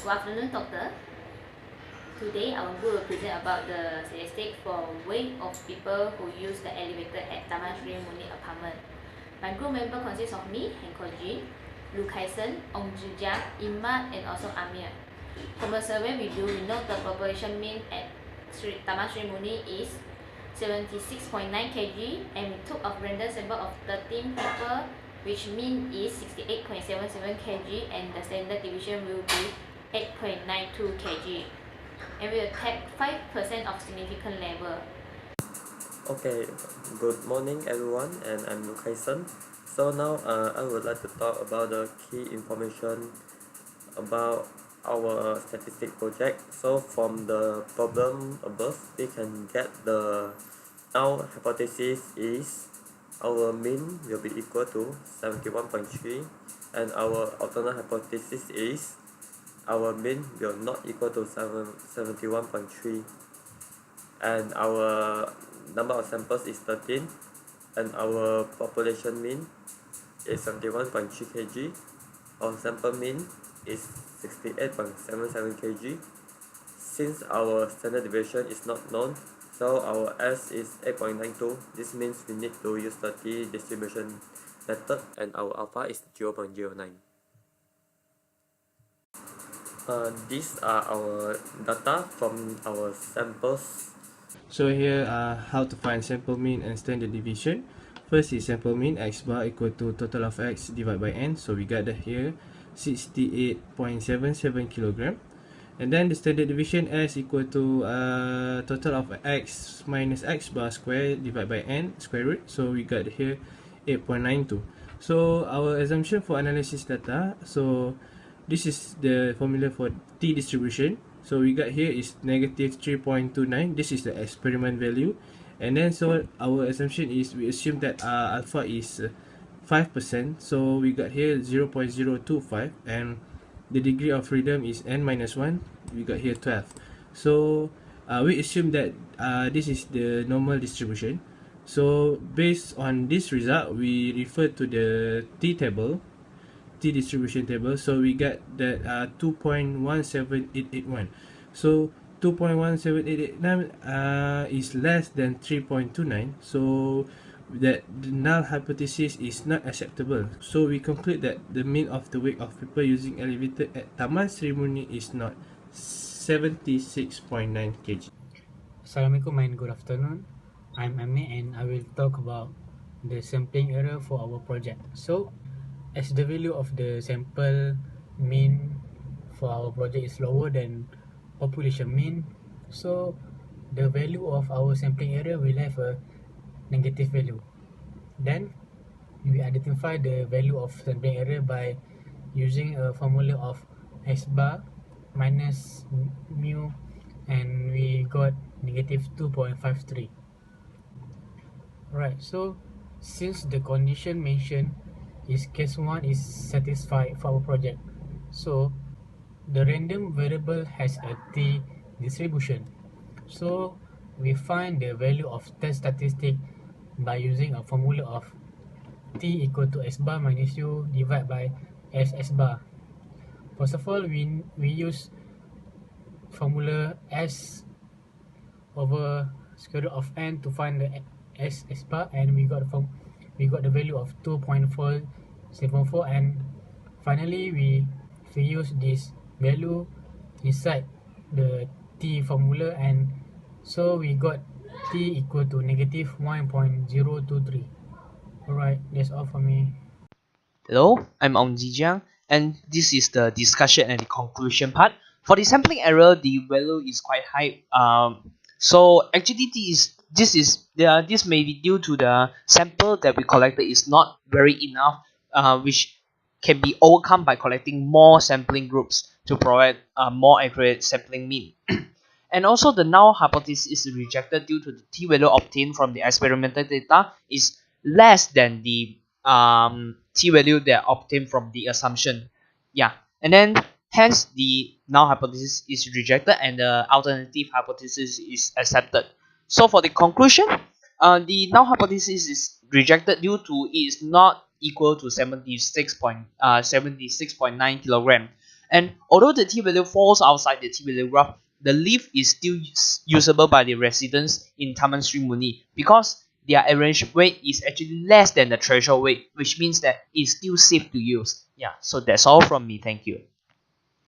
Good afternoon, doctor. Today our group will present about the statistic for weight of people who use the elevator at Taman Sri Muni apartment. My group member consists of me, Heng Kor Jin, Loo Kai Xen, Ong Zi Jiang, Imad, and also Amir. From the survey we do, we know the population mean at Taman Sri Muni is 76.9 kg, and we took a random sample of 13 people, which mean is 68.77 kg, and the standard deviation will be 8.92 kg. And we will take 5% of significant level. Okay, good morning everyone, and I'm Loo Kai Xen. So now I would like to talk about the key information about our statistic project. So from the problem above, we can get the null hypothesis is our mean will be equal to 71.3, and our alternate hypothesis is our mean will not equal to 71.3, and our number of samples is 13, and our population mean is 71.3 kg. Our sample mean is 68.77 kg. Since our standard deviation is not known, so our S is 8.92. This means we need to use the T distribution method, and our alpha is 0.09. These are our data from our samples. So here how to find sample mean and standard deviation. First is sample mean x bar equal to total of x divided by n. So we got that here 68.77 kilogram. And then the standard deviation s equal to total of x minus x bar square divided by n square root. So we got here 8.92. So our assumption for analysis data, so this is the formula for t distribution. So we got here is negative 3.29. This is the experiment value, and then so our assumption is we assume that alpha is 5%. So we got here 0.025, and the degree of freedom is n minus 1. We got here 12. So we assume that this is the normal distribution. So based on this result, we refer to the t distribution table. So we get that 2.17881. So 2.17889 is less than 3.29. So that the null hypothesis is not acceptable. So we conclude that the mean of the weight of people using elevator at Taman Sri Muni is not 76.9 kg. Assalamualaikum and good afternoon. I'm Amir, and I will talk about the sampling error for our project. So, as the value of the sample mean for our project is lower than population mean, so the value of our sampling error will have a negative value. Then we identify the value of sampling error by using a formula of S bar minus mu, and we got negative 2.53. Right, so since the condition mentioned is case 1 is satisfied for our project, so the random variable has a t distribution. So we find the value of test statistic by using a formula of t equal to s bar minus u divided by s bar. First of all, we use formula s over square root of n to find the s bar, and we got the value of 2.474, and finally we use this value inside the t formula, and so we got t equal to negative 1.023. Alright, that's all for me. Hello, I'm Ong Zi Jiang, and this is the discussion and the conclusion part. For the sampling error, the value is quite high. So actually, this may be due to the sample that we collected is not very enough, which can be overcome by collecting more sampling groups to provide a more accurate sampling mean. And also, the null hypothesis is rejected due to the t value obtained from the experimental data is less than the t value that obtained from the assumption. Yeah, and then hence the null hypothesis is rejected and the alternative hypothesis is accepted. So for the conclusion, the null hypothesis is rejected due to it is not equal to 76.9 kilogram, And although the t value falls outside the t value graph, the lift is still usable by the residents in Taman Sri Muni because their average weight is actually less than the threshold weight, which means that it's still safe to use. Yeah, so that's all from me. Thank you.